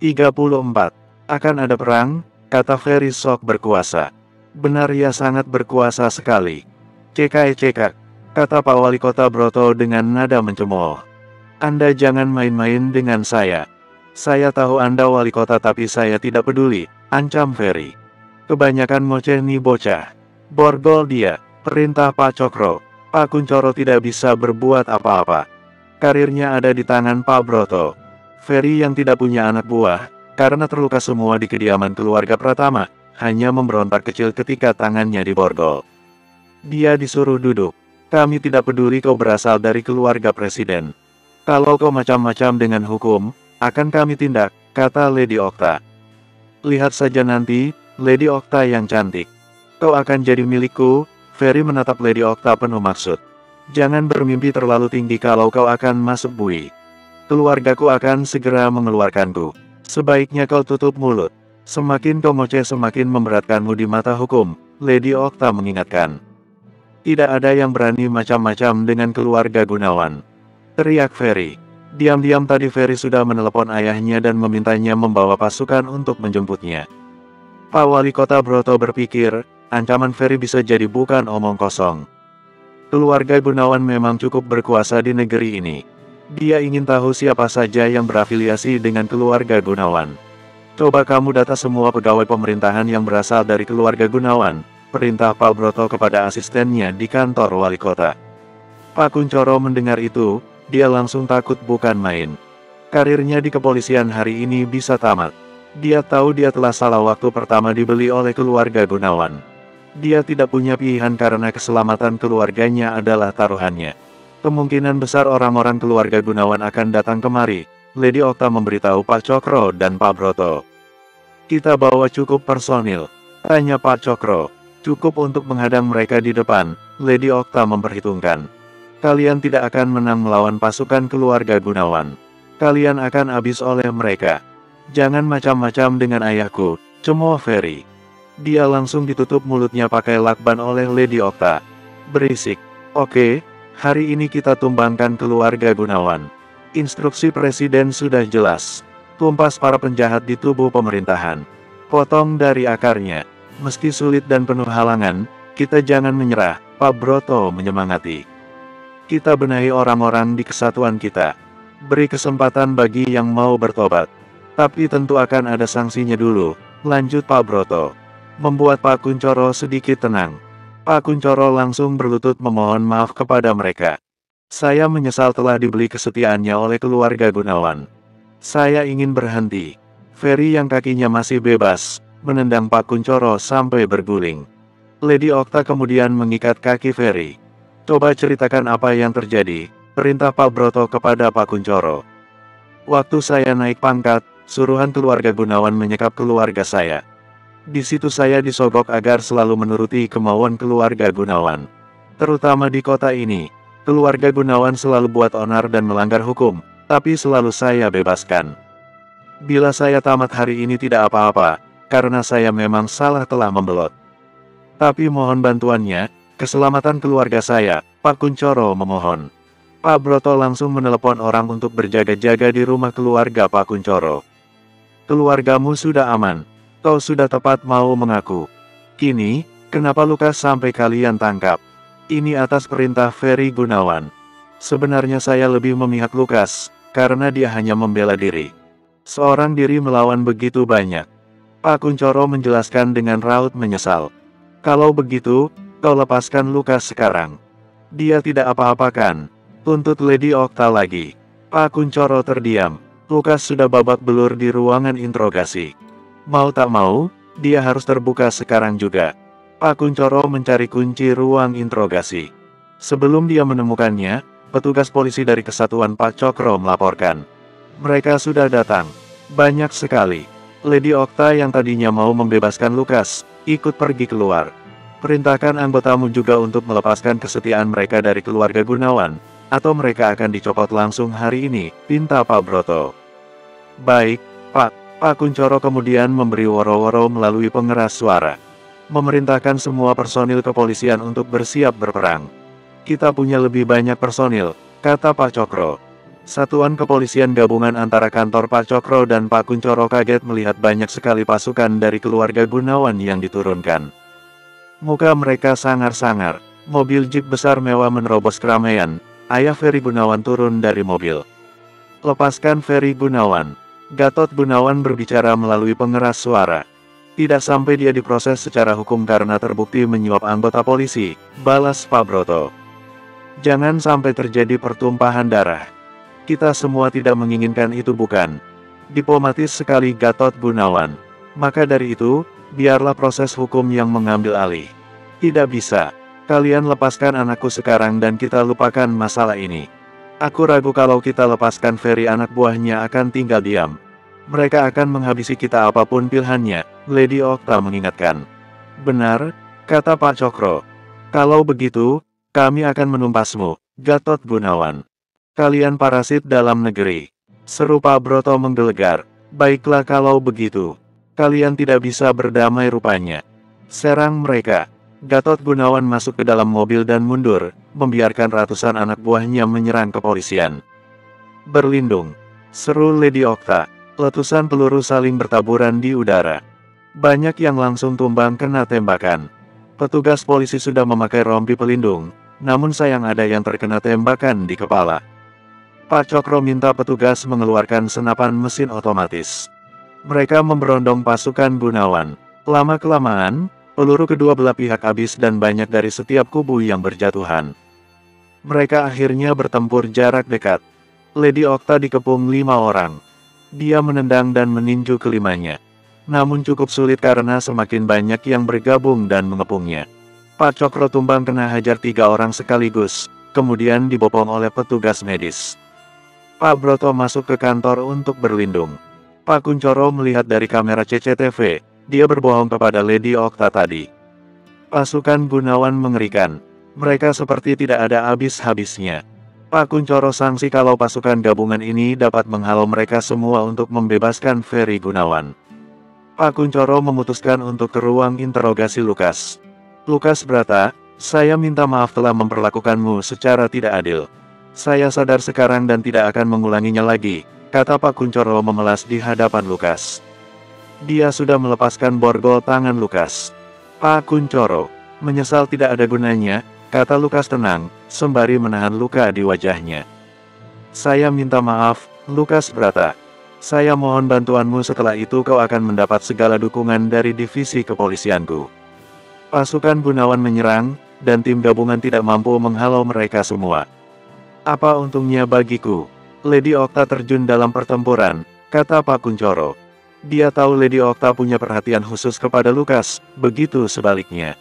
34. Akan ada perang, kata Ferry sok berkuasa. Benar, ya sangat berkuasa sekali. Cekak, kata Pak Wali Kota Broto dengan nada mencemooh. Anda jangan main-main dengan saya. Saya tahu Anda wali kota tapi saya tidak peduli, ancam Ferry. Kebanyakan ngoceh nih bocah. Borgol dia, perintah Pak Cokro. Pak Kunchoro tidak bisa berbuat apa-apa. Karirnya ada di tangan Pak Broto. Ferry yang tidak punya anak buah, karena terluka semua di kediaman keluarga Pratama, hanya memberontak kecil ketika tangannya diborgol. Dia disuruh duduk. Kami tidak peduli kau berasal dari keluarga presiden. Kalau kau macam-macam dengan hukum, akan kami tindak, kata Lady Okta. Lihat saja nanti, Lady Okta yang cantik. Kau akan jadi milikku. Ferry menatap Lady Okta penuh maksud. Jangan bermimpi terlalu tinggi kalau kau akan masuk bui. Keluargaku akan segera mengeluarkanku. Sebaiknya kau tutup mulut. Semakin kau ngoceh semakin memberatkanmu di mata hukum, Lady Okta mengingatkan. Tidak ada yang berani macam-macam dengan keluarga Gunawan, teriak Ferry. Diam-diam tadi Ferry sudah menelepon ayahnya dan memintanya membawa pasukan untuk menjemputnya. Pak Wali Kota Broto berpikir, ancaman Ferry bisa jadi bukan omong kosong. Keluarga Gunawan memang cukup berkuasa di negeri ini. Dia ingin tahu siapa saja yang berafiliasi dengan keluarga Gunawan. Coba kamu data semua pegawai pemerintahan yang berasal dari keluarga Gunawan, perintah Pak Broto kepada asistennya di kantor wali kota. Pak Kunchoro mendengar itu, dia langsung takut bukan main. Karirnya di kepolisian hari ini bisa tamat. Dia tahu dia telah salah waktu pertama dibeli oleh keluarga Gunawan. Dia tidak punya pilihan karena keselamatan keluarganya adalah taruhannya. Kemungkinan besar orang-orang keluarga Gunawan akan datang kemari. Lady Okta memberitahu Pak Cokro dan Pak Broto. Kita bawa cukup personil, tanya Pak Cokro. Cukup untuk menghadang mereka di depan, Lady Okta memperhitungkan. Kalian tidak akan menang melawan pasukan keluarga Gunawan. Kalian akan habis oleh mereka. Jangan macam-macam dengan ayahku, cemooh Ferry. Dia langsung ditutup mulutnya pakai lakban oleh Lady Okta. Berisik. Oke, hari ini kita tumbangkan keluarga Gunawan. Instruksi presiden sudah jelas. Tumpas para penjahat di tubuh pemerintahan. Potong dari akarnya. Meski sulit dan penuh halangan, kita jangan menyerah, Pak Broto menyemangati. Kita benahi orang-orang di kesatuan kita. Beri kesempatan bagi yang mau bertobat. Tapi tentu akan ada sanksinya dulu, lanjut Pak Broto. Membuat Pak Kunchoro sedikit tenang. Pak Kunchoro langsung berlutut memohon maaf kepada mereka. Saya menyesal telah dibeli kesetiaannya oleh keluarga Gunawan. Saya ingin berhenti. Ferry yang kakinya masih bebas, menendang Pak Kunchoro sampai berguling. Lady Okta kemudian mengikat kaki Ferry. Coba ceritakan apa yang terjadi, perintah Pak Broto kepada Pak Kunchoro. Waktu saya naik pangkat, suruhan keluarga Gunawan menyekap keluarga saya. Di situ saya disogok agar selalu menuruti kemauan keluarga Gunawan. Terutama di kota ini, keluarga Gunawan selalu buat onar dan melanggar hukum, tapi selalu saya bebaskan. Bila saya tamat hari ini tidak apa-apa, karena saya memang salah telah membelot. Tapi mohon bantuannya, keselamatan keluarga saya, Pak Kunchoro memohon. Pak Broto langsung menelepon orang untuk berjaga-jaga di rumah keluarga Pak Kunchoro. Keluargamu sudah aman. Kau sudah tepat mau mengaku. Kini, kenapa Lukas sampai kalian tangkap? Ini atas perintah Ferry Gunawan. Sebenarnya saya lebih memihak Lukas, karena dia hanya membela diri. Seorang diri melawan begitu banyak. Pak Kunchoro menjelaskan dengan raut menyesal. Kalau begitu, kau lepaskan Lukas sekarang. Dia tidak apa-apakan, tuntut Lady Okta lagi. Pak Kunchoro terdiam. Lukas sudah babak belur di ruangan interogasi. Mau tak mau, dia harus terbuka sekarang juga. Pak Kunchoro mencari kunci ruang interogasi. Sebelum dia menemukannya, petugas polisi dari kesatuan Pak Cokro melaporkan. Mereka sudah datang. Banyak sekali. Lady Okta yang tadinya mau membebaskan Lukas, ikut pergi keluar. Perintahkan anggotamu juga untuk melepaskan kesetiaan mereka dari keluarga Gunawan, atau mereka akan dicopot langsung hari ini, pinta Pak Broto. Baik, Pak. Pak Kunchoro kemudian memberi woro-woro melalui pengeras suara. Memerintahkan semua personil kepolisian untuk bersiap berperang. Kita punya lebih banyak personil, kata Pak Cokro. Satuan kepolisian gabungan antara kantor Pak Cokro dan Pak Kuncoro kaget melihat banyak sekali pasukan dari keluarga Gunawan yang diturunkan. Muka mereka sangar-sangar. Mobil jeep besar mewah menerobos keramaian. Ayah Ferry Gunawan turun dari mobil. "Lepaskan Ferry Gunawan." Gatot Gunawan berbicara melalui pengeras suara. "Tidak sampai dia diproses secara hukum karena terbukti menyuap anggota polisi," balas Pak Broto. "Jangan sampai terjadi pertumpahan darah. Kita semua tidak menginginkan itu, bukan?" Diplomatis sekali Gatot Gunawan. "Maka dari itu, biarlah proses hukum yang mengambil alih." "Tidak bisa. Kalian lepaskan anakku sekarang dan kita lupakan masalah ini. Aku ragu kalau kita lepaskan Ferry anak buahnya akan tinggal diam. Mereka akan menghabisi kita apapun pilihannya," Lady Okta mengingatkan. "Benar," kata Pak Cokro. "Kalau begitu, kami akan menumpasmu, Gatot Gunawan. Kalian parasit dalam negeri," seru Pak Broto menggelegar. "Baiklah kalau begitu. Kalian tidak bisa berdamai rupanya. Serang mereka." Gatot Gunawan masuk ke dalam mobil dan mundur, membiarkan ratusan anak buahnya menyerang kepolisian. "Berlindung," seru Lady Okta. Letusan peluru saling bertaburan di udara. Banyak yang langsung tumbang kena tembakan. Petugas polisi sudah memakai rompi pelindung, namun sayang ada yang terkena tembakan di kepala. Pak Cokro minta petugas mengeluarkan senapan mesin otomatis. Mereka memberondong pasukan Gunawan. Lama-kelamaan, peluru kedua belah pihak habis dan banyak dari setiap kubu yang berjatuhan. Mereka akhirnya bertempur jarak dekat. Lady Okta dikepung 5 orang. Dia menendang dan meninju kelimanya. Namun cukup sulit karena semakin banyak yang bergabung dan mengepungnya. Pak Cokro tumbang kena hajar 3 orang sekaligus, kemudian dibopong oleh petugas medis. Pak Broto masuk ke kantor untuk berlindung. Pak Kuncoro melihat dari kamera CCTV. Dia berbohong kepada Lady Okta tadi. Pasukan Gunawan mengerikan. Mereka seperti tidak ada habis-habisnya. Pak Kuncoro sangsi kalau pasukan gabungan ini dapat menghalau mereka semua untuk membebaskan Ferry Gunawan. Pak Kuncoro memutuskan untuk ke ruang interogasi Lukas. "Lukas Brata, saya minta maaf telah memperlakukanmu secara tidak adil. Saya sadar sekarang dan tidak akan mengulanginya lagi," kata Pak Kuncoro memelas di hadapan Lukas. Dia sudah melepaskan borgol tangan Lukas. "Pak Kuncoro, menyesal tidak ada gunanya," kata Lukas tenang, sembari menahan luka di wajahnya. "Saya minta maaf, Lukas Brata. Saya mohon bantuanmu, setelah itu kau akan mendapat segala dukungan dari divisi kepolisianku." Pasukan Gunawan menyerang, dan tim gabungan tidak mampu menghalau mereka semua. "Apa untungnya bagiku? Lady Okta terjun dalam pertempuran," kata Pak Kuncoro. Dia tahu Lady Okta punya perhatian khusus kepada Lukas, begitu sebaliknya.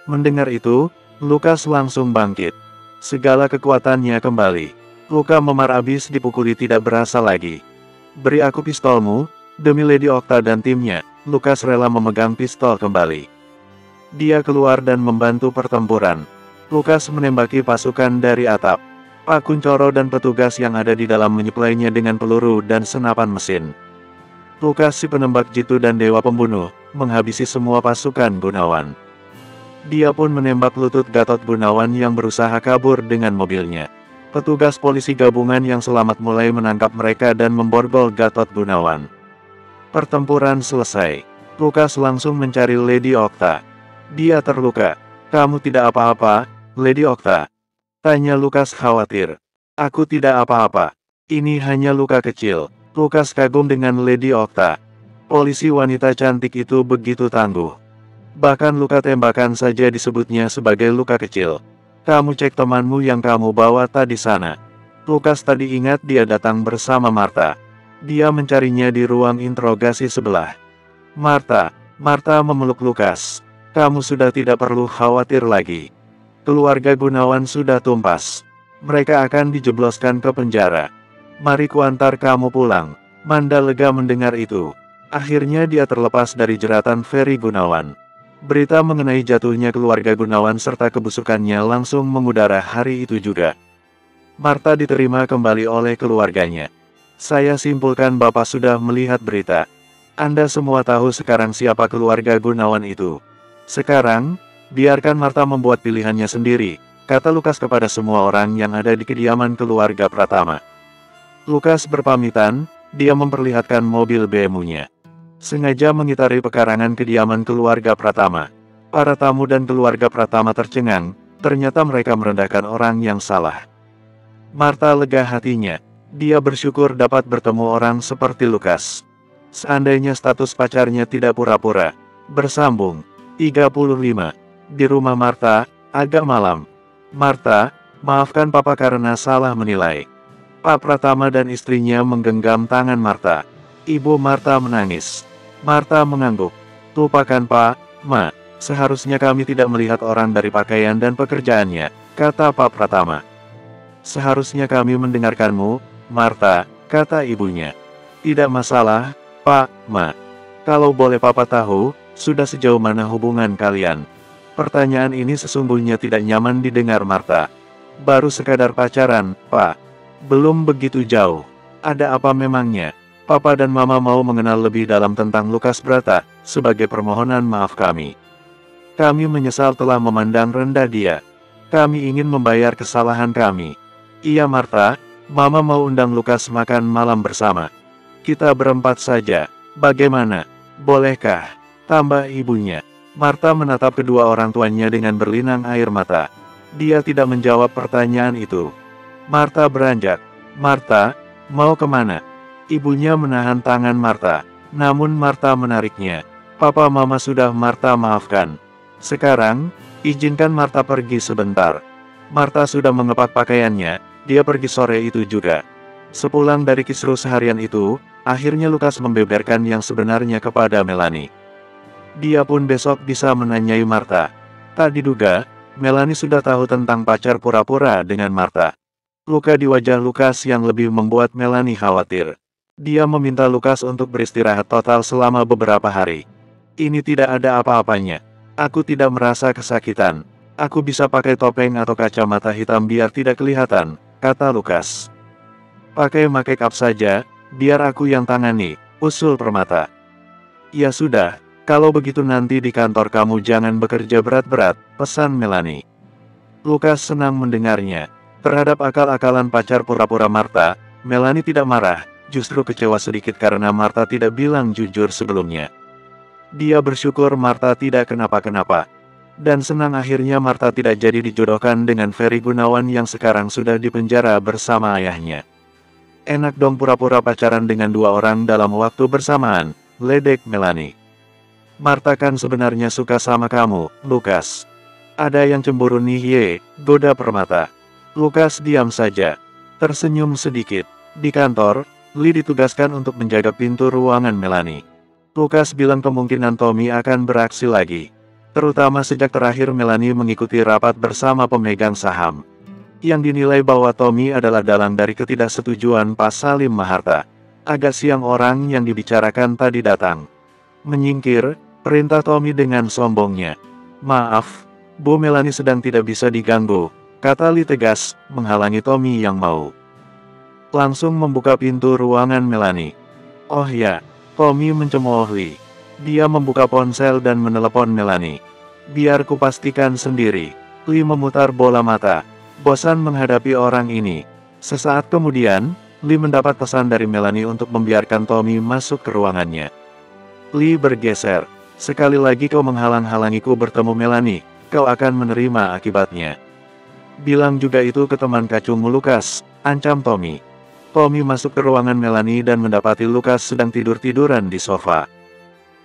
Mendengar itu, Lukas langsung bangkit. Segala kekuatannya kembali. Luka memar abis dipukuli tidak berasa lagi. "Beri aku pistolmu," demi Lady Okta dan timnya. Lukas rela memegang pistol kembali. Dia keluar dan membantu pertempuran. Lukas menembaki pasukan dari atap. Pak Kuncoro dan petugas yang ada di dalam menyuplainya dengan peluru dan senapan mesin. Lukas si penembak jitu dan dewa pembunuh, menghabisi semua pasukan Gunawan. Dia pun menembak lutut Gatot Gunawan yang berusaha kabur dengan mobilnya. Petugas polisi gabungan yang selamat mulai menangkap mereka dan memborgol Gatot Gunawan. Pertempuran selesai. Lukas langsung mencari Lady Okta. "Dia terluka. Kamu tidak apa-apa, Lady Okta?" tanya Lukas khawatir. "Aku tidak apa-apa. Ini hanya luka kecil." Lukas kagum dengan Lady Okta. Polisi wanita cantik itu begitu tangguh. Bahkan luka tembakan saja disebutnya sebagai luka kecil. "Kamu cek temanmu yang kamu bawa tadi sana." Lukas tadi ingat dia datang bersama Martha. Dia mencarinya di ruang interogasi sebelah. Martha memeluk Lukas. "Kamu sudah tidak perlu khawatir lagi. Keluarga Gunawan sudah tumpas. Mereka akan dijebloskan ke penjara. Mari kuantar kamu pulang." Manda lega mendengar itu. Akhirnya dia terlepas dari jeratan Ferry Gunawan. Berita mengenai jatuhnya keluarga Gunawan serta kebusukannya langsung mengudara hari itu juga. Martha diterima kembali oleh keluarganya. "Saya simpulkan Bapak sudah melihat berita. Anda semua tahu sekarang siapa keluarga Gunawan itu. Sekarang, biarkan Martha membuat pilihannya sendiri," kata Lukas kepada semua orang yang ada di kediaman keluarga Pratama. Lukas berpamitan, dia memperlihatkan mobil BMW-nya. Sengaja mengitari pekarangan kediaman keluarga Pratama. Para tamu dan keluarga Pratama tercengang, ternyata mereka merendahkan orang yang salah. Martha lega hatinya. Dia bersyukur dapat bertemu orang seperti Lukas. Seandainya status pacarnya tidak pura-pura. Bersambung. 35. Di rumah Martha, agak malam. Martha, maafkan papa karena salah menilai. Pak Pratama dan istrinya menggenggam tangan Martha. Ibu Martha menangis. Martha mengangguk. Lupakan Pak, Ma. Seharusnya kami tidak melihat orang dari pakaian dan pekerjaannya, kata Pak Pratama. Seharusnya kami mendengarkanmu, Martha, kata ibunya. Tidak masalah, Pak, Ma. Kalau boleh papa tahu, sudah sejauh mana hubungan kalian? Pertanyaan ini sesungguhnya tidak nyaman didengar Martha. Baru sekadar pacaran, Pak. Belum begitu jauh. Ada apa memangnya? Papa dan Mama mau mengenal lebih dalam tentang Lukas Brata, sebagai permohonan maaf kami. Kami menyesal telah memandang rendah dia. Kami ingin membayar kesalahan kami. Iya Martha, Mama mau undang Lukas makan malam bersama. Kita berempat saja. Bagaimana? Bolehkah? Tambah ibunya. Martha menatap kedua orang tuanya dengan berlinang air mata. Dia tidak menjawab pertanyaan itu. Martha beranjak. Martha, mau kemana? Ibunya menahan tangan Martha. Namun Martha menariknya. Papa Mama sudah Martha maafkan. Sekarang, izinkan Martha pergi sebentar. Martha sudah mengepak pakaiannya, dia pergi sore itu juga. Sepulang dari kisruh seharian itu, akhirnya Lukas membeberkan yang sebenarnya kepada Melanie. Dia pun besok bisa menanyai Martha. Tak diduga, Melanie sudah tahu tentang pacar pura-pura dengan Martha. Luka di wajah Lukas yang lebih membuat Melanie khawatir. Dia meminta Lukas untuk beristirahat total selama beberapa hari. Ini tidak ada apa-apanya. Aku tidak merasa kesakitan. Aku bisa pakai topeng atau kacamata hitam biar tidak kelihatan, kata Lukas. Pakai make up saja, biar aku yang tangani, usul Permata. Ya sudah, kalau begitu nanti di kantor kamu jangan bekerja berat-berat, pesan Melanie. Lukas senang mendengarnya. Terhadap akal-akalan pacar pura-pura Martha, Melanie tidak marah, justru kecewa sedikit karena Martha tidak bilang jujur sebelumnya. Dia bersyukur Martha tidak kenapa-kenapa. Dan senang akhirnya Martha tidak jadi dijodohkan dengan Ferry Gunawan yang sekarang sudah dipenjara bersama ayahnya. Enak dong pura-pura pacaran dengan dua orang dalam waktu bersamaan, ledek Melanie. Martha kan sebenarnya suka sama kamu, Lukas. Ada yang cemburu nih ye, goda Permata. Lukas diam saja. Tersenyum sedikit. Di kantor, Lee ditugaskan untuk menjaga pintu ruangan Melanie. Lukas bilang kemungkinan Tommy akan beraksi lagi. Terutama sejak terakhir Melanie mengikuti rapat bersama pemegang saham. Yang dinilai bahwa Tommy adalah dalang dari ketidaksetujuan Pak Salim Maharta. Agak siang orang yang dibicarakan tadi datang. Menyingkir, perintah Tommy dengan sombongnya. Maaf, Bu Melanie sedang tidak bisa diganggu, kata Lee tegas, menghalangi Tommy yang mau. Langsung membuka pintu ruangan Melanie. Oh ya, Tommy mencemooh Lee. Dia membuka ponsel dan menelepon Melanie. Biar kupastikan sendiri. Lee memutar bola mata. Bosan menghadapi orang ini. Sesaat kemudian, Lee mendapat pesan dari Melanie untuk membiarkan Tommy masuk ke ruangannya. Lee bergeser. Sekali lagi kau menghalang-halangiku bertemu Melanie, kau akan menerima akibatnya. Bilang juga itu ke teman kacungmu Lukas, ancam Tommy. Tommy masuk ke ruangan Melanie dan mendapati Lukas sedang tidur-tiduran di sofa.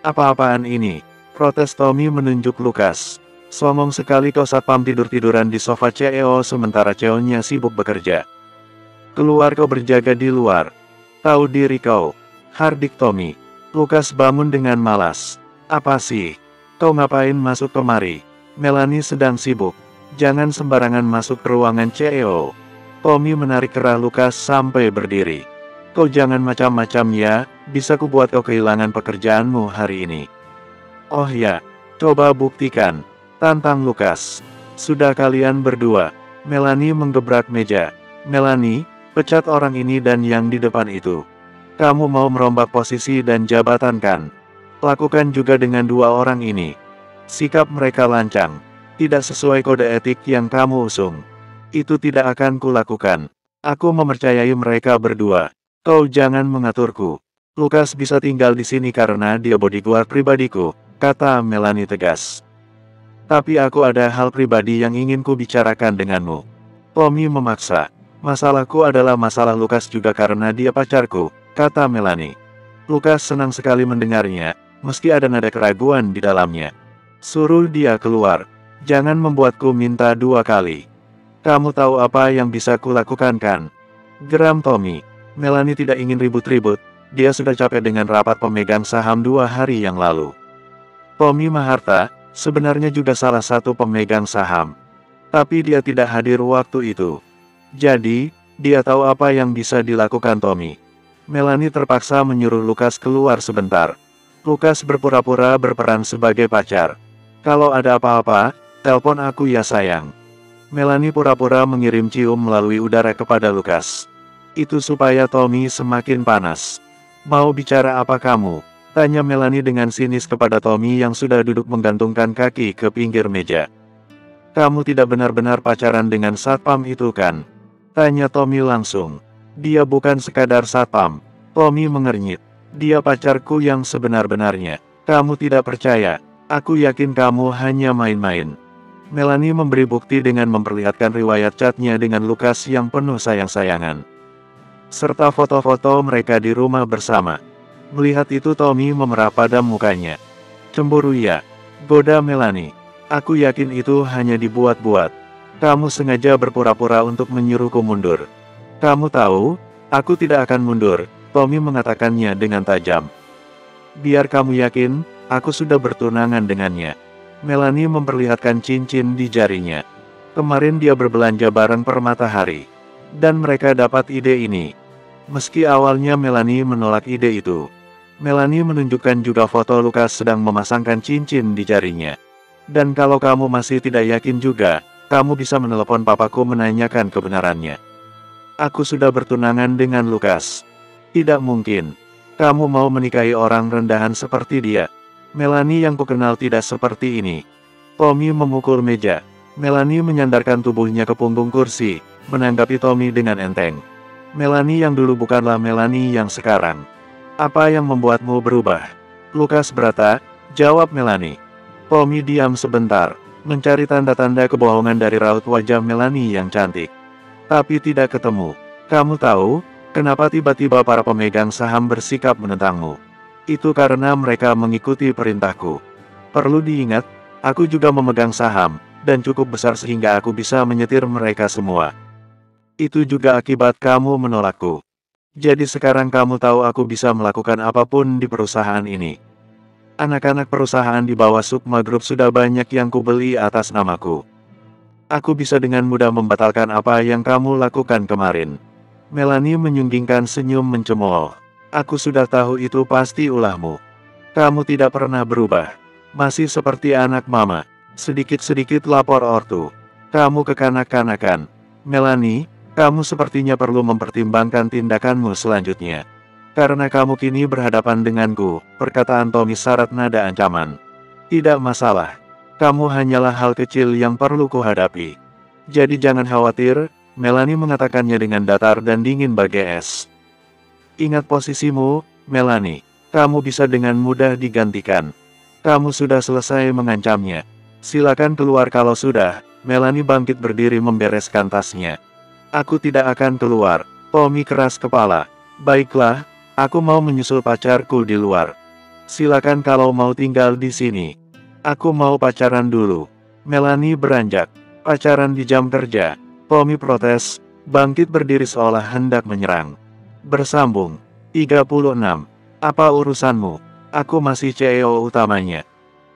Apa-apaan ini? Protes Tommy menunjuk Lukas. Somong sekali kau satpam tidur-tiduran di sofa CEO sementara CEO-nya sibuk bekerja. Keluar kau berjaga di luar. Tahu diri kau. Hardik Tommy. Lukas bangun dengan malas. Apa sih? Kau ngapain masuk kemari? Melanie sedang sibuk. Jangan sembarangan masuk ke ruangan CEO. Tommy menarik kerah Lukas sampai berdiri. Kau jangan macam-macam ya, bisa kubuat kau kehilangan pekerjaanmu hari ini. Oh ya, coba buktikan, tantang Lukas. Sudah kalian berdua. Melanie menggebrak meja. Melanie, pecat orang ini dan yang di depan itu. Kamu mau merombak posisi dan jabatan kan? Lakukan juga dengan dua orang ini. Sikap mereka lancang. Tidak sesuai kode etik yang kamu usung. Itu tidak akan kulakukan. Aku mempercayai mereka berdua. Kau jangan mengaturku. Lukas bisa tinggal di sini karena dia bodyguard pribadiku, kata Melanie tegas. Tapi aku ada hal pribadi yang ingin ku bicarakan denganmu. Tommy memaksa. Masalahku adalah masalah Lukas juga karena dia pacarku, kata Melanie. Lukas senang sekali mendengarnya, meski ada nada keraguan di dalamnya. Suruh dia keluar. Jangan membuatku minta 2 kali. Kamu tahu apa yang bisa kulakukan kan? Geram Tommy. Melanie tidak ingin ribut-ribut. Dia sudah capek dengan rapat pemegang saham 2 hari yang lalu. Tommy Maharta sebenarnya juga salah satu pemegang saham. Tapi dia tidak hadir waktu itu. Jadi, dia tahu apa yang bisa dilakukan Tommy. Melanie terpaksa menyuruh Lukas keluar sebentar. Lukas berpura-pura berperan sebagai pacar. Kalau ada apa-apa, telepon aku ya sayang. Melanie pura-pura mengirim cium melalui udara kepada Lukas. Itu supaya Tommy semakin panas. Mau bicara apa kamu? Tanya Melanie dengan sinis kepada Tommy yang sudah duduk menggantungkan kaki ke pinggir meja. Kamu tidak benar-benar pacaran dengan satpam itu kan? Tanya Tommy langsung. Dia bukan sekadar satpam. Tommy mengernyit. Dia pacarku yang sebenar-benarnya. Kamu tidak percaya. Aku yakin kamu hanya main-main. Melanie memberi bukti dengan memperlihatkan riwayat chatnya dengan Lukas yang penuh sayang-sayangan. Serta foto-foto mereka di rumah bersama. Melihat itu Tommy memerah pada mukanya. Cemburu ya? Goda Melanie. Aku yakin itu hanya dibuat-buat. Kamu sengaja berpura-pura untuk menyuruhku mundur. Kamu tahu, aku tidak akan mundur, Tommy mengatakannya dengan tajam. Biar kamu yakin, aku sudah bertunangan dengannya. Melanie memperlihatkan cincin di jarinya. Kemarin dia berbelanja bareng Permatahari. Dan mereka dapat ide ini. Meski awalnya Melanie menolak ide itu. Melanie menunjukkan juga foto Lukas sedang memasangkan cincin di jarinya. Dan kalau kamu masih tidak yakin juga, kamu bisa menelepon papaku menanyakan kebenarannya. Aku sudah bertunangan dengan Lukas. Tidak mungkin. Kamu mau menikahi orang rendahan seperti dia. Melanie yang kukenal tidak seperti ini. Tommy memukul meja. Melanie menyandarkan tubuhnya ke punggung kursi, menanggapi Tommy dengan enteng. Melanie yang dulu bukanlah Melanie yang sekarang. Apa yang membuatmu berubah? Lukas berkata, jawab Melanie. Tommy diam sebentar, mencari tanda-tanda kebohongan dari raut wajah Melanie yang cantik. Tapi tidak ketemu. Kamu tahu, kenapa tiba-tiba para pemegang saham bersikap menentangmu? Itu karena mereka mengikuti perintahku. Perlu diingat, aku juga memegang saham, dan cukup besar sehingga aku bisa menyetir mereka semua. Itu juga akibat kamu menolakku. Jadi sekarang kamu tahu aku bisa melakukan apapun di perusahaan ini. Anak-anak perusahaan di bawah Sukma Group sudah banyak yang kubeli atas namaku. Aku bisa dengan mudah membatalkan apa yang kamu lakukan kemarin. Melanie menyunggingkan senyum mencemooh. Aku sudah tahu itu pasti ulahmu. Kamu tidak pernah berubah. Masih seperti anak mama. Sedikit-sedikit lapor ortu. Kamu kekanak-kanakan. Melanie, kamu sepertinya perlu mempertimbangkan tindakanmu selanjutnya. Karena kamu kini berhadapan denganku, perkataan Tommy syarat nada ancaman. Tidak masalah. Kamu hanyalah hal kecil yang perlu kuhadapi. Jadi jangan khawatir, Melanie mengatakannya dengan datar dan dingin bagai es. Ingat posisimu, Melanie. Kamu bisa dengan mudah digantikan. Kamu sudah selesai mengancamnya. Silakan keluar kalau sudah. Melanie bangkit berdiri membereskan tasnya. Aku tidak akan keluar. Tommy keras kepala. Baiklah. Aku mau menyusul pacarku di luar. Silakan kalau mau tinggal di sini. Aku mau pacaran dulu. Melanie beranjak. Pacaran di jam kerja. Tommy protes, bangkit berdiri seolah hendak menyerang. Bersambung. 36. Apa urusanmu? Aku masih CEO utamanya.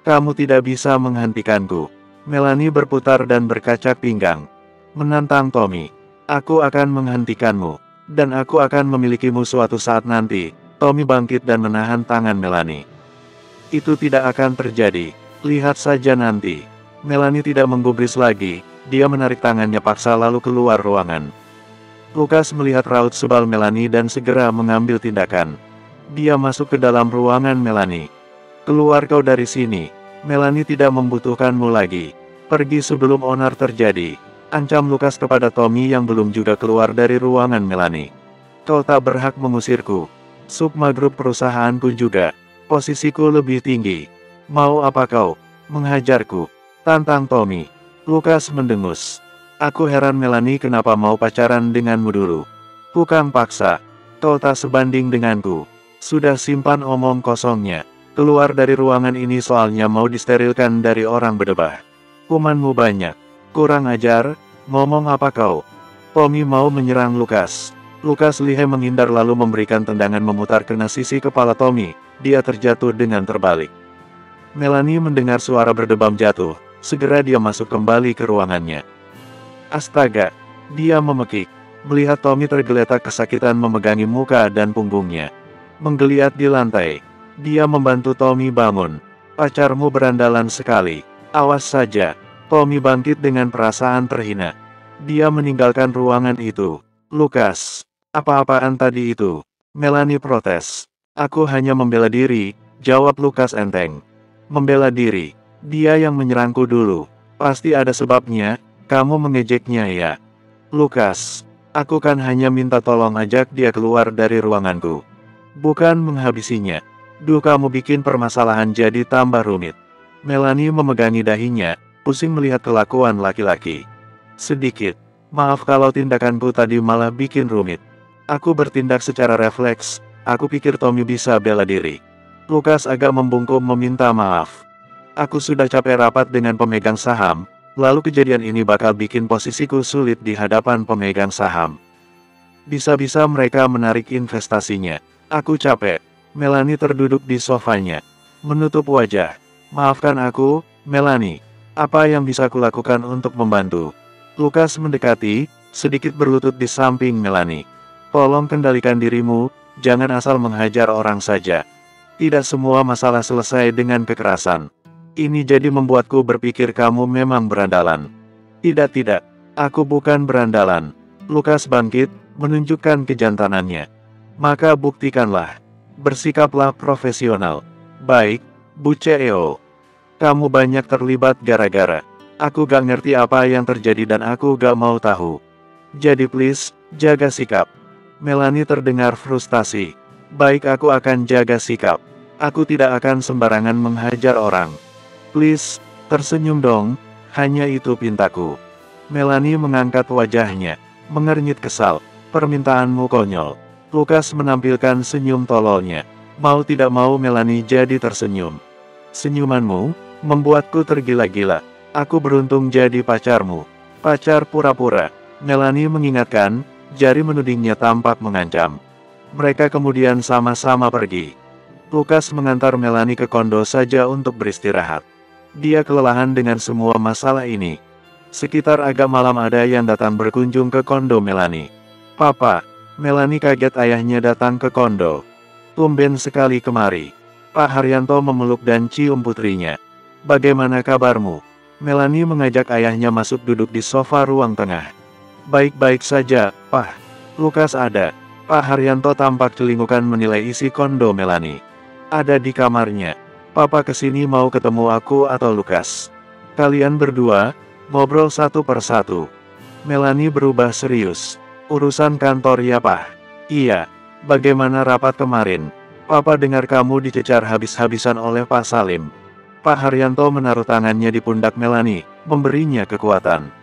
Kamu tidak bisa menghentikanku. Melanie berputar dan berkacak pinggang. Menantang Tommy. Aku akan menghentikanmu. Dan aku akan memilikimu suatu saat nanti. Tommy bangkit dan menahan tangan Melanie. Itu tidak akan terjadi. Lihat saja nanti. Melanie tidak menggubris lagi. Dia menarik tangannya paksa lalu keluar ruangan. Lukas melihat raut sebal Melanie dan segera mengambil tindakan. Dia masuk ke dalam ruangan Melanie. Keluar kau dari sini. Melanie tidak membutuhkanmu lagi. Pergi sebelum onar terjadi. Ancam Lukas kepada Tommy yang belum juga keluar dari ruangan Melanie. Kau tak berhak mengusirku. Sukma Group perusahaanku juga. Posisiku lebih tinggi. Mau apa kau? Menghajarku? Tantang Tommy. Lukas mendengus. Aku heran Melanie kenapa mau pacaran denganmu dulu. Bukan paksa. Kau tak sebanding denganku. Sudah simpan omong kosongnya. Keluar dari ruangan ini soalnya mau disterilkan dari orang berdebah. Kumanmu banyak. Kurang ajar, ngomong apa kau? Tommy mau menyerang Lukas. Lukas lihai menghindar lalu memberikan tendangan memutar kena sisi kepala Tommy. Dia terjatuh dengan terbalik. Melanie mendengar suara berdebam jatuh. Segera dia masuk kembali ke ruangannya. Astaga! Dia memekik. Melihat Tommy tergeletak kesakitan memegangi muka dan punggungnya. Menggeliat di lantai. Dia membantu Tommy bangun. Pacarmu berandalan sekali. Awas saja. Tommy bangkit dengan perasaan terhina. Dia meninggalkan ruangan itu. Lukas, apa-apaan tadi itu? Melanie protes. Aku hanya membela diri, jawab Lukas enteng. Membela diri? Dia yang menyerangku dulu. Pasti ada sebabnya, kamu mengejeknya ya. Lukas, aku kan hanya minta tolong ajak dia keluar dari ruanganku. Bukan menghabisinya. Duh, kamu bikin permasalahan jadi tambah rumit. Melanie memegangi dahinya, pusing melihat kelakuan laki-laki. Sedikit. Maaf kalau tindakanku tadi malah bikin rumit. Aku bertindak secara refleks, aku pikir Tommy bisa bela diri. Lukas agak membungkuk meminta maaf. Aku sudah capek rapat dengan pemegang saham, lalu kejadian ini bakal bikin posisiku sulit di hadapan pemegang saham. Bisa-bisa mereka menarik investasinya. Aku capek. Melanie terduduk di sofanya. Menutup wajah. Maafkan aku, Melanie. Apa yang bisa kulakukan untuk membantu? Lukas mendekati, sedikit berlutut di samping Melanie. Tolong kendalikan dirimu, jangan asal menghajar orang saja. Tidak semua masalah selesai dengan kekerasan. Ini jadi membuatku berpikir kamu memang berandalan. Tidak, aku bukan berandalan. Lukas bangkit, menunjukkan kejantanannya. Maka buktikanlah. Bersikaplah profesional. Baik, Bu CEO. Kamu banyak terlibat gara-gara. Aku gak ngerti apa yang terjadi dan aku gak mau tahu. Jadi please, jaga sikap. Melanie terdengar frustasi. Baik, aku akan jaga sikap. Aku tidak akan sembarangan menghajar orang. Please, tersenyum dong, hanya itu pintaku. Melanie mengangkat wajahnya, mengernyit kesal. Permintaanmu konyol. Lukas menampilkan senyum tololnya. Mau tidak mau Melanie jadi tersenyum. Senyumanmu membuatku tergila-gila. Aku beruntung jadi pacarmu. Pacar pura-pura. Melanie mengingatkan, jari menudingnya tampak mengancam. Mereka kemudian sama-sama pergi. Lukas mengantar Melanie ke kondo saja untuk beristirahat. Dia kelelahan dengan semua masalah ini. Sekitar agak malam ada yang datang berkunjung ke kondo Melanie. Papa. Melanie kaget ayahnya datang ke kondo. Tumben sekali kemari. Pak Haryanto memeluk dan cium putrinya. Bagaimana kabarmu? Melanie mengajak ayahnya masuk duduk di sofa ruang tengah. Baik-baik saja, Pak. Lukas ada. Pak Haryanto tampak celingukan menilai isi kondo Melanie. Ada di kamarnya. Papa kesini mau ketemu aku atau Lukas. Kalian berdua, ngobrol satu persatu. Melanie berubah serius. Urusan kantor ya, Pak? Iya. Bagaimana rapat kemarin? Papa dengar kamu dicecar habis-habisan oleh Pak Salim. Pak Haryanto menaruh tangannya di pundak Melanie, memberinya kekuatan.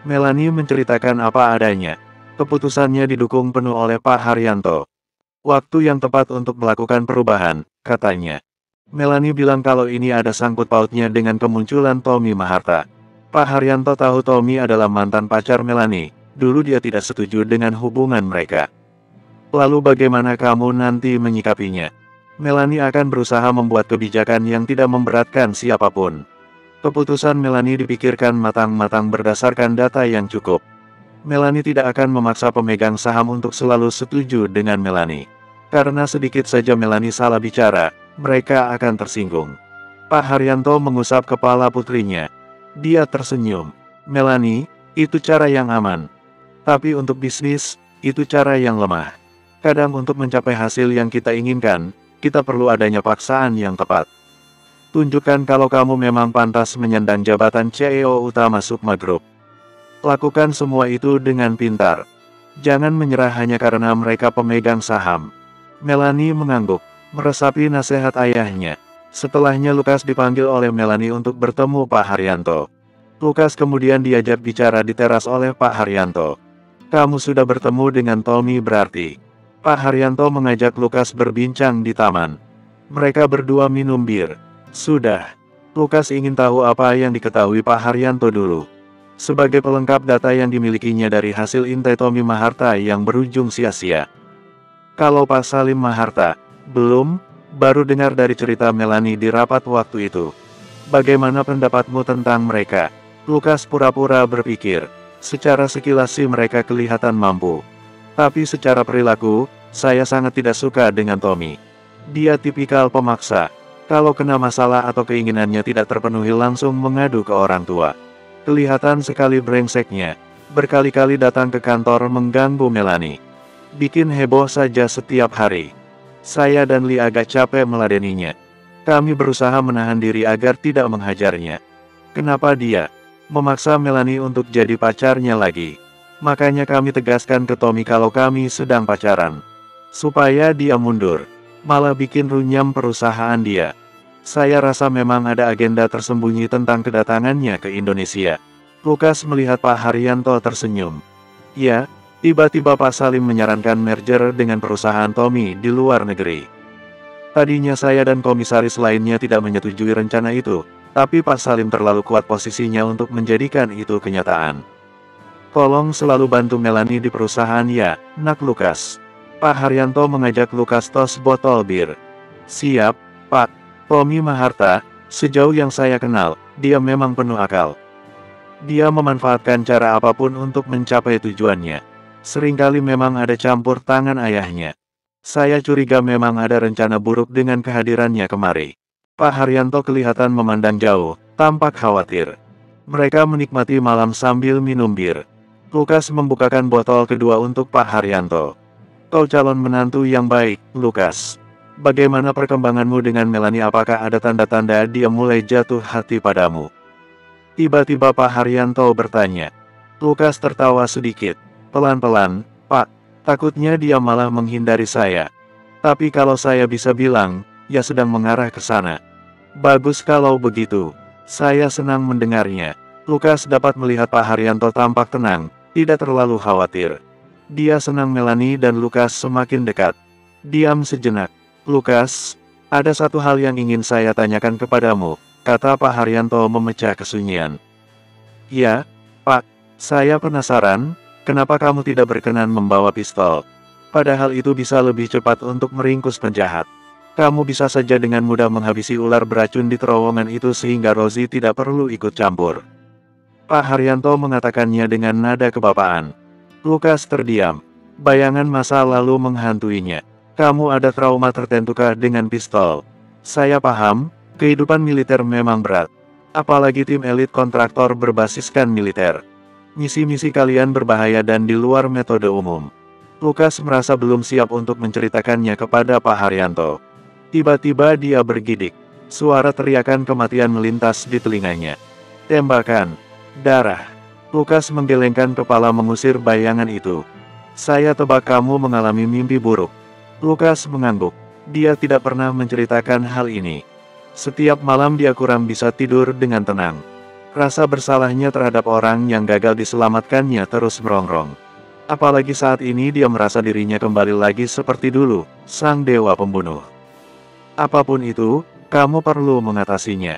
Melanie menceritakan apa adanya. Keputusannya didukung penuh oleh Pak Haryanto. Waktu yang tepat untuk melakukan perubahan, katanya. Melanie bilang kalau ini ada sangkut pautnya dengan kemunculan Tommy Maharta. Pak Haryanto tahu Tommy adalah mantan pacar Melanie. Dulu dia tidak setuju dengan hubungan mereka. Lalu bagaimana kamu nanti menyikapinya? Melanie akan berusaha membuat kebijakan yang tidak memberatkan siapapun. Keputusan Melanie dipikirkan matang-matang berdasarkan data yang cukup. Melanie tidak akan memaksa pemegang saham untuk selalu setuju dengan Melanie. Karena sedikit saja Melanie salah bicara, mereka akan tersinggung. Pak Haryanto mengusap kepala putrinya. Dia tersenyum. Melanie, itu cara yang aman. Tapi untuk bisnis, itu cara yang lemah. Kadang untuk mencapai hasil yang kita inginkan, kita perlu adanya paksaan yang tepat. Tunjukkan kalau kamu memang pantas menyandang jabatan CEO utama Sukma Group. Lakukan semua itu dengan pintar. Jangan menyerah hanya karena mereka pemegang saham. Melanie mengangguk, meresapi nasihat ayahnya. Setelahnya Lukas dipanggil oleh Melanie untuk bertemu Pak Haryanto. Lukas kemudian diajak bicara di teras oleh Pak Haryanto. Kamu sudah bertemu dengan Tommy berarti. Pak Haryanto mengajak Lukas berbincang di taman. Mereka berdua minum bir. Sudah. Lukas ingin tahu apa yang diketahui Pak Haryanto dulu. Sebagai pelengkap data yang dimilikinya dari hasil intai Tommy Maharta yang berujung sia-sia. Kalau Pak Salim Maharta, belum, baru dengar dari cerita Melanie di rapat waktu itu. Bagaimana pendapatmu tentang mereka? Lukas pura-pura berpikir. Secara sekilas sih mereka kelihatan mampu. Tapi secara perilaku, saya sangat tidak suka dengan Tommy. Dia tipikal pemaksa. Kalau kena masalah atau keinginannya tidak terpenuhi langsung mengadu ke orang tua. Kelihatan sekali brengseknya. Berkali-kali datang ke kantor mengganggu Melanie. Bikin heboh saja setiap hari. Saya dan Lee agak capek meladeninya. Kami berusaha menahan diri agar tidak menghajarnya. Kenapa dia memaksa Melanie untuk jadi pacarnya lagi? Makanya kami tegaskan ke Tommy kalau kami sedang pacaran. Supaya dia mundur. Malah bikin runyam perusahaan dia. Saya rasa memang ada agenda tersembunyi tentang kedatangannya ke Indonesia. Lukas melihat Pak Haryanto tersenyum. Ya, tiba-tiba Pak Salim menyarankan merger dengan perusahaan Tommy di luar negeri. Tadinya saya dan komisaris lainnya tidak menyetujui rencana itu, tapi Pak Salim terlalu kuat posisinya untuk menjadikan itu kenyataan. Tolong selalu bantu Melanie di perusahaan ya, nak Lukas. Pak Haryanto mengajak Lukas tos botol bir. Siap, Pak. Tommy Maharta, sejauh yang saya kenal, dia memang penuh akal. Dia memanfaatkan cara apapun untuk mencapai tujuannya. Seringkali memang ada campur tangan ayahnya. Saya curiga memang ada rencana buruk dengan kehadirannya kemari. Pak Haryanto kelihatan memandang jauh, tampak khawatir. Mereka menikmati malam sambil minum bir. Lukas membukakan botol kedua untuk Pak Haryanto. Kau calon menantu yang baik, Lukas. Bagaimana perkembanganmu dengan Melanie? Apakah ada tanda-tanda dia mulai jatuh hati padamu? Tiba-tiba Pak Haryanto bertanya. Lukas tertawa sedikit. Pelan-pelan, Pak. Takutnya dia malah menghindari saya. Tapi kalau saya bisa bilang, ya sedang mengarah ke sana. Bagus kalau begitu. Saya senang mendengarnya. Lukas dapat melihat Pak Haryanto tampak tenang, tidak terlalu khawatir. Dia senang Melanie dan Lukas semakin dekat. Diam sejenak. Lukas, ada satu hal yang ingin saya tanyakan kepadamu, kata Pak Haryanto memecah kesunyian. Ya, Pak, saya penasaran, kenapa kamu tidak berkenan membawa pistol? Padahal itu bisa lebih cepat untuk meringkus penjahat. Kamu bisa saja dengan mudah menghabisi ular beracun di terowongan itu sehingga Rosie tidak perlu ikut campur. Pak Haryanto mengatakannya dengan nada kebapaan. Lukas terdiam. Bayangan masa lalu menghantuinya. Kamu ada trauma tertentukah dengan pistol? Saya paham, kehidupan militer memang berat. Apalagi tim elit kontraktor berbasiskan militer. Misi-misi kalian berbahaya dan di luar metode umum. Lukas merasa belum siap untuk menceritakannya kepada Pak Haryanto. Tiba-tiba dia bergidik. Suara teriakan kematian melintas di telinganya. Tembakan. Darah. Lukas menggelengkan kepala mengusir bayangan itu. Saya tebak kamu mengalami mimpi buruk. Lukas mengangguk. Dia tidak pernah menceritakan hal ini. Setiap malam dia kurang bisa tidur dengan tenang. Rasa bersalahnya terhadap orang yang gagal diselamatkannya terus merongrong. Apalagi saat ini dia merasa dirinya kembali lagi seperti dulu, sang dewa pembunuh. Apapun itu, kamu perlu mengatasinya.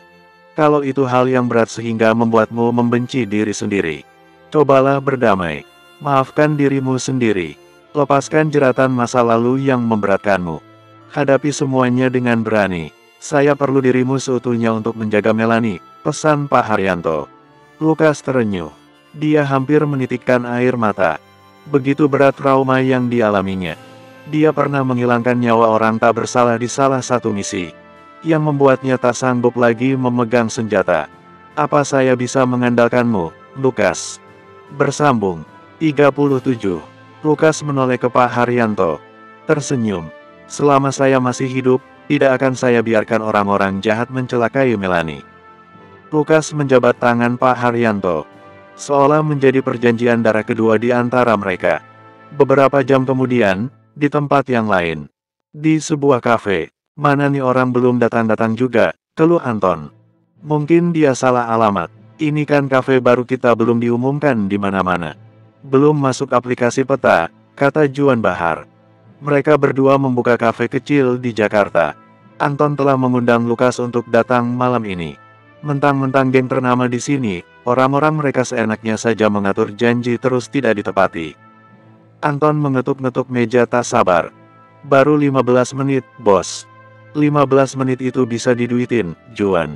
Kalau itu hal yang berat sehingga membuatmu membenci diri sendiri, cobalah berdamai. Maafkan dirimu sendiri. Lepaskan jeratan masa lalu yang memberatkanmu. Hadapi semuanya dengan berani. Saya perlu dirimu seutuhnya untuk menjaga Melanie, pesan Pak Haryanto. Lukas terenyuh. Dia hampir menitikkan air mata. Begitu berat trauma yang dialaminya. Dia pernah menghilangkan nyawa orang tak bersalah di salah satu misi, yang membuatnya tak sanggup lagi memegang senjata. Apa saya bisa mengandalkanmu, Lukas? Bersambung. 37. Lukas menoleh ke Pak Haryanto. Tersenyum. Selama saya masih hidup, tidak akan saya biarkan orang-orang jahat mencelakai Melanie. Lukas menjabat tangan Pak Haryanto. seolah menjadi perjanjian darah kedua di antara mereka. Beberapa jam kemudian, di tempat yang lain, di sebuah kafe, mana nih orang belum datang-datang juga, keluh Anton. Mungkin dia salah alamat. Ini kan kafe baru, kita belum diumumkan di mana-mana. Belum masuk aplikasi peta, kata Juan Bahar. Mereka berdua membuka kafe kecil di Jakarta. Anton telah mengundang Lukas untuk datang malam ini. Mentang-mentang geng ternama di sini, orang-orang mereka seenaknya saja mengatur janji terus tidak ditepati. Anton mengetuk-ngetuk meja tak sabar. Baru 15 menit, bos. 15 menit itu bisa diduitin, Juan.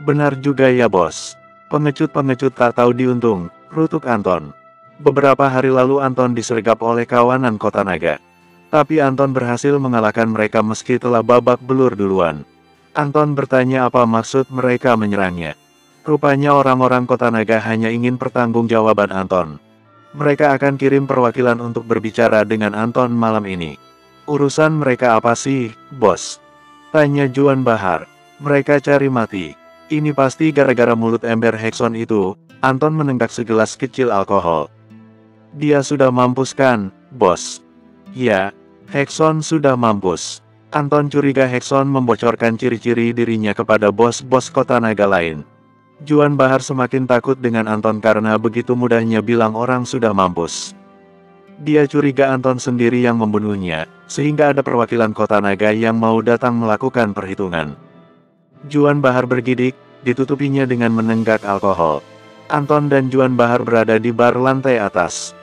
Benar juga ya bos. Pengecut-pengecut tak tahu diuntung, rutuk Anton. Beberapa hari lalu Anton disergap oleh kawanan Kota Naga. Tapi Anton berhasil mengalahkan mereka meski telah babak belur duluan. Anton bertanya apa maksud mereka menyerangnya. Rupanya orang-orang Kota Naga hanya ingin pertanggungjawaban Anton. Mereka akan kirim perwakilan untuk berbicara dengan Anton malam ini. Urusan mereka apa sih, bos? Tanya Juan Bahar. Mereka cari mati. Ini pasti gara-gara mulut ember Hekson itu. Anton menenggak segelas kecil alkohol. Dia sudah mampus kan, bos? Ya, Hekson sudah mampus. Anton curiga Hekson membocorkan ciri-ciri dirinya kepada bos-bos Kota Naga lain. Juan Bahar semakin takut dengan Anton karena begitu mudahnya bilang orang sudah mampus. Dia curiga Anton sendiri yang membunuhnya, sehingga ada perwakilan Kota Naga yang mau datang melakukan perhitungan. Juan Bahar bergidik, ditutupinya dengan menenggak alkohol. Anton dan Juan Bahar berada di bar lantai atas.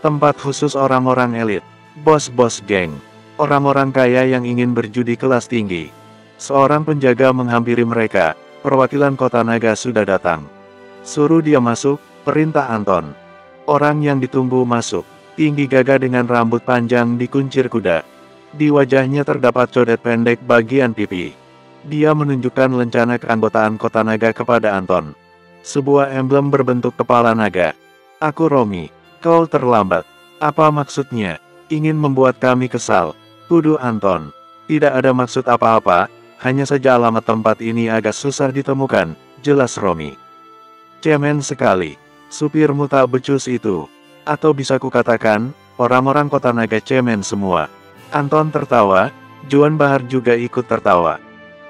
Tempat khusus orang-orang elit, bos-bos geng, orang-orang kaya yang ingin berjudi kelas tinggi. Seorang penjaga menghampiri mereka, perwakilan Kota Naga sudah datang. Suruh dia masuk, perintah Anton. Orang yang ditunggu masuk, tinggi gagah dengan rambut panjang dikuncir kuda. Di wajahnya terdapat codet pendek bagian pipi. Dia menunjukkan lencana keanggotaan Kota Naga kepada Anton. Sebuah emblem berbentuk kepala naga. Aku Romi, kau terlambat. Apa maksudnya? Ingin membuat kami kesal, tuduh Anton. Tidak ada maksud apa-apa, hanya saja alamat tempat ini agak susah ditemukan, jelas Romi. Cemen sekali, supirmu tak becus itu. Atau bisa kukatakan, orang-orang Kota Naga cemen semua. Anton tertawa, Juan Bahar juga ikut tertawa.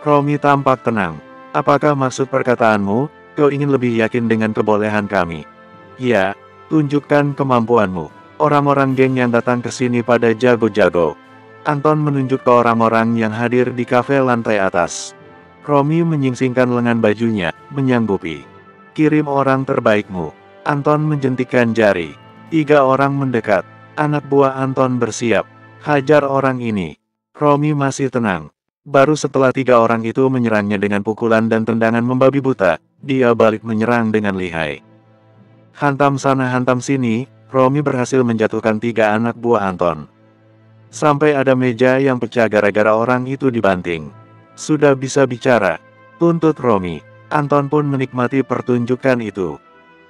Romi tampak tenang. Apakah maksud perkataanmu, kau ingin lebih yakin dengan kebolehan kami? Ya, tunjukkan kemampuanmu. Orang-orang geng yang datang ke sini pada jago-jago. Anton menunjuk ke orang-orang yang hadir di kafe lantai atas. Romi menyingsingkan lengan bajunya, menyanggupi. Kirim orang terbaikmu. Anton menjentikkan jari. 3 orang mendekat. Anak buah Anton bersiap. Hajar orang ini. Romi masih tenang. Baru setelah 3 orang itu menyerangnya dengan pukulan dan tendangan membabi buta, dia balik menyerang dengan lihai. Hantam sana hantam sini, Romi berhasil menjatuhkan 3 anak buah Anton. Sampai ada meja yang pecah gara-gara orang itu dibanting. Sudah bisa bicara, tuntut Romi. Anton pun menikmati pertunjukan itu.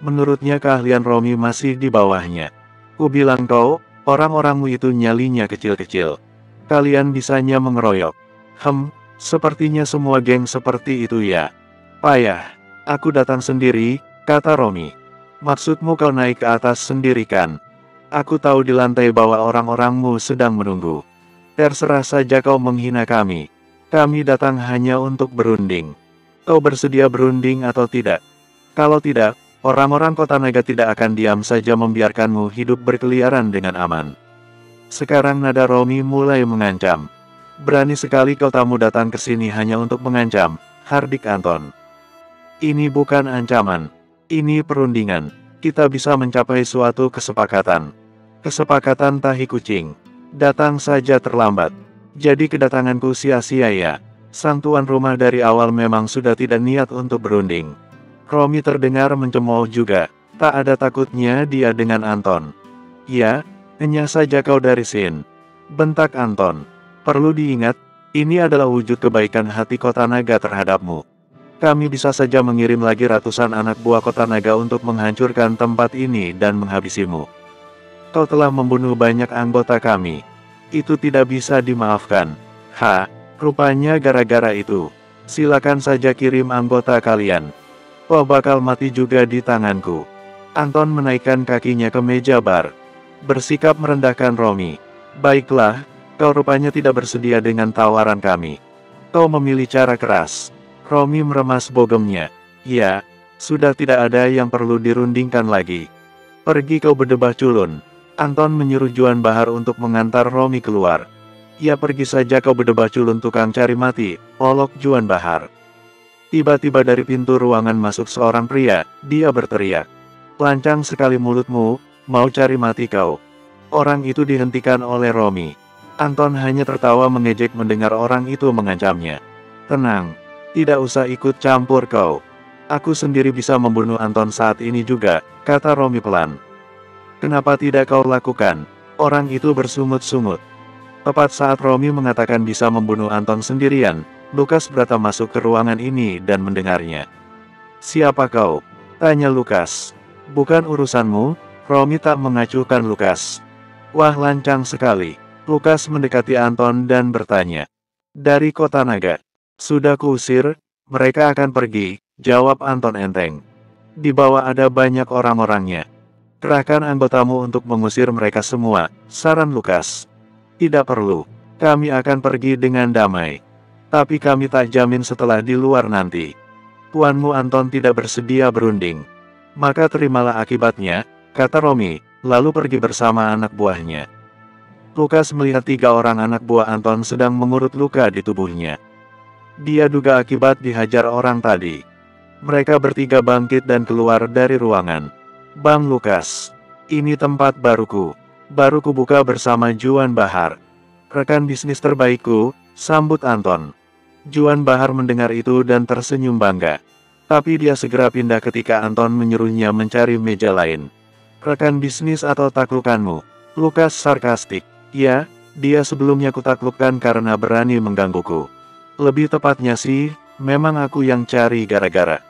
Menurutnya keahlian Romi masih di bawahnya. Ku bilang kau, orang-orangmu itu nyalinya kecil-kecil. Kalian bisanya mengeroyok. Sepertinya semua geng seperti itu ya. Payah. Aku datang sendiri, kata Romi. Maksudmu kau naik ke atas sendiri kan? Aku tahu di lantai bawah orang-orangmu sedang menunggu. Terserah saja kau menghina kami. Kami datang hanya untuk berunding. Kau bersedia berunding atau tidak? Kalau tidak, orang-orang Kota Naga tidak akan diam saja membiarkanmu hidup berkeliaran dengan aman. Sekarang nada Romi mulai mengancam. Berani sekali kau tamu datang ke sini hanya untuk mengancam, hardik Anton. Ini bukan ancaman. Ini perundingan. Kita bisa mencapai suatu kesepakatan. Kesepakatan tahi kucing. Datang saja terlambat. Jadi kedatanganku sia-sia ya. Sang tuan rumah dari awal memang sudah tidak niat untuk berunding. Romi terdengar mencemooh juga. Tak ada takutnya dia dengan Anton. Ya, hanya saja kau dari sini. Bentak Anton. Perlu diingat, ini adalah wujud kebaikan hati Kota Naga terhadapmu. Kami bisa saja mengirim lagi ratusan anak buah Kota Naga untuk menghancurkan tempat ini dan menghabisimu. Kau telah membunuh banyak anggota kami. Itu tidak bisa dimaafkan. Rupanya gara-gara itu. Silakan saja kirim anggota kalian. Kau bakal mati juga di tanganku. Anton menaikkan kakinya ke meja bar. Bersikap merendahkan Romi. Baiklah, kau rupanya tidak bersedia dengan tawaran kami. Kau memilih cara keras. Romi meremas bogemnya. Ya, sudah tidak ada yang perlu dirundingkan lagi. Pergi kau berdebah culun. Anton menyuruh Juan Bahar untuk mengantar Romi keluar. Ya pergi saja kau berdebah culun tukang cari mati, olok Juan Bahar. Tiba-tiba dari pintu ruangan masuk seorang pria, dia berteriak. Lancang sekali mulutmu, mau cari mati kau. Orang itu dihentikan oleh Romi. Anton hanya tertawa mengejek mendengar orang itu mengancamnya. Tenang, tidak usah ikut campur kau. Aku sendiri bisa membunuh Anton saat ini juga, kata Romi pelan. Kenapa tidak kau lakukan? Orang itu bersungut-sungut. Tepat saat Romi mengatakan bisa membunuh Anton sendirian, Lukas Brata masuk ke ruangan ini dan mendengarnya. Siapa kau? Tanya Lukas. Bukan urusanmu, Romi tak mengacuhkan Lukas. Wah lancang sekali. Lukas mendekati Anton dan bertanya. Dari kota naga. Sudah kuusir, mereka akan pergi, jawab Anton enteng. Di bawah ada banyak orang-orangnya. Kerahkan anggotamu untuk mengusir mereka semua, saran Lukas. Tidak perlu, kami akan pergi dengan damai. Tapi kami tak jamin setelah di luar nanti. Tuanmu Anton tidak bersedia berunding. Maka terimalah akibatnya, kata Romi, lalu pergi bersama anak buahnya. Lukas melihat 3 orang anak buah Anton sedang mengurut luka di tubuhnya. Dia duga akibat dihajar orang tadi. Mereka bertiga bangkit dan keluar dari ruangan. Bang Lukas, ini tempat baruku. Baru kubuka bersama Juan Bahar. Rekan bisnis terbaikku, sambut Anton. Juan Bahar mendengar itu dan tersenyum bangga. Tapi dia segera pindah ketika Anton menyuruhnya mencari meja lain. Rekan bisnis atau taklukanmu? Lukas sarkastik. Ya, dia sebelumnya kutaklukkan karena berani menggangguku. Lebih tepatnya sih, memang aku yang cari gara-gara.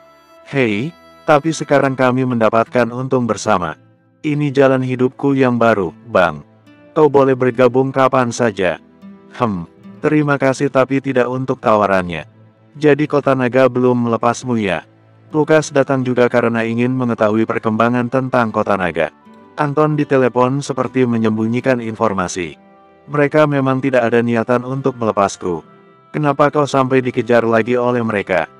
Hei, tapi sekarang kami mendapatkan untung bersama. Ini jalan hidupku yang baru, Bang. Kau boleh bergabung kapan saja. Terima kasih tapi tidak untuk tawarannya. Jadi kota naga belum melepasmu ya? Lukas datang juga karena ingin mengetahui perkembangan tentang kota naga. Anton ditelepon seperti menyembunyikan informasi. Mereka memang tidak ada niatan untuk melepasku. Kenapa kau sampai dikejar lagi oleh mereka?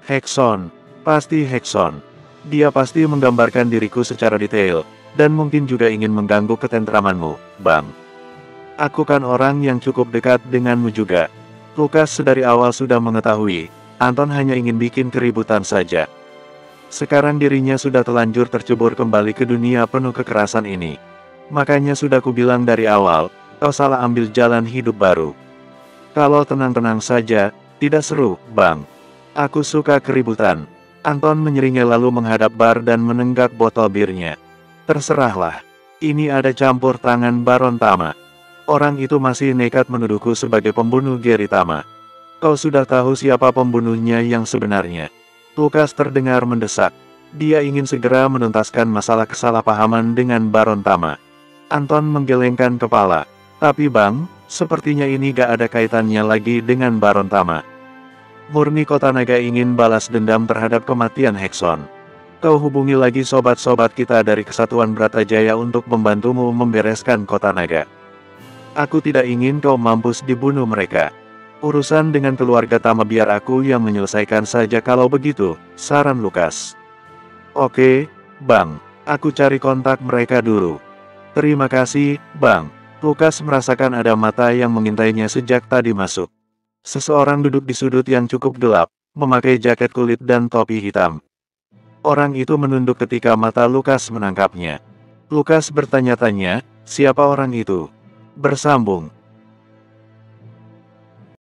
Hekson, pasti Hekson. Dia pasti menggambarkan diriku secara detail, dan mungkin juga ingin mengganggu ketentramanmu, Bang. Aku kan orang yang cukup dekat denganmu juga. Lukas sedari awal sudah mengetahui, Anton hanya ingin bikin keributan saja. Sekarang dirinya sudah telanjur tercebur kembali ke dunia penuh kekerasan ini. Makanya sudah kubilang dari awal, kau salah ambil jalan hidup baru. Kalau tenang-tenang saja, tidak seru, Bang. Aku suka keributan. Anton menyeringai lalu menghadap bar dan menenggak botol birnya. Terserahlah. Ini ada campur tangan Baron Tama. Orang itu masih nekat menuduhku sebagai pembunuh Gary Tama. Kau sudah tahu siapa pembunuhnya yang sebenarnya. Lukas terdengar mendesak. Dia ingin segera menuntaskan masalah kesalahpahaman dengan Baron Tama. Anton menggelengkan kepala. Tapi Bang, sepertinya ini gak ada kaitannya lagi dengan Baron Tama. Murni kota naga ingin balas dendam terhadap kematian Hekson. Kau hubungi lagi sobat-sobat kita dari Kesatuan Bratajaya untuk membantumu membereskan kota naga. Aku tidak ingin kau mampus dibunuh mereka. Urusan dengan keluarga Tama biar aku yang menyelesaikan saja kalau begitu, saran Lukas. Oke, Bang, aku cari kontak mereka dulu. Terima kasih, Bang. Lukas merasakan ada mata yang mengintainya sejak tadi masuk. Seseorang duduk di sudut yang cukup gelap, memakai jaket kulit dan topi hitam. Orang itu menunduk ketika mata Lukas menangkapnya. Lukas bertanya-tanya, siapa orang itu? Bersambung.